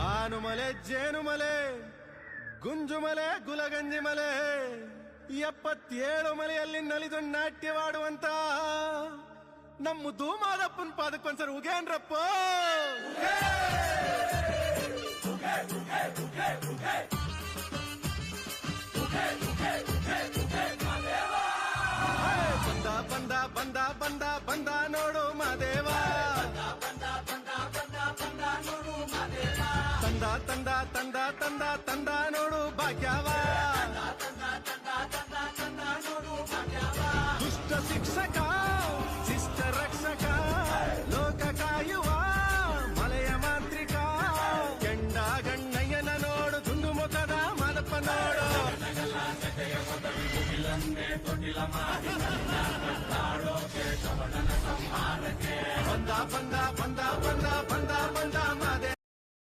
ಆನುಮಲೆ ಜೇನುಮಲೆ ಗುಂಜುಮಲೆ ಗುಲಗಂಜಿ ಮಲೆ 77 ಮಲೆಯಲ್ಲಿ ನಲಿದು ನಾಟ್ಯವಾಡುವಂತ ನಮ್ಮ ಧೂಮಾದಪ್ಪನ ಪಾದಕ್ಕೊಂದ್ಸರಿ ಉಗೇನ್ರಪ್ಪ. ಬಂದ ಬಂದ ಬಂದ ಬಂದ ಬಂದ ನೋಡು ಮಾದೇವ, ತಂದ ತಂದ ತಂದ ತಂದ ತಂದ ನೋಡು ಭಾಗ್ಯವ, ದುಷ್ಟ ಶಿಕ್ಷಕ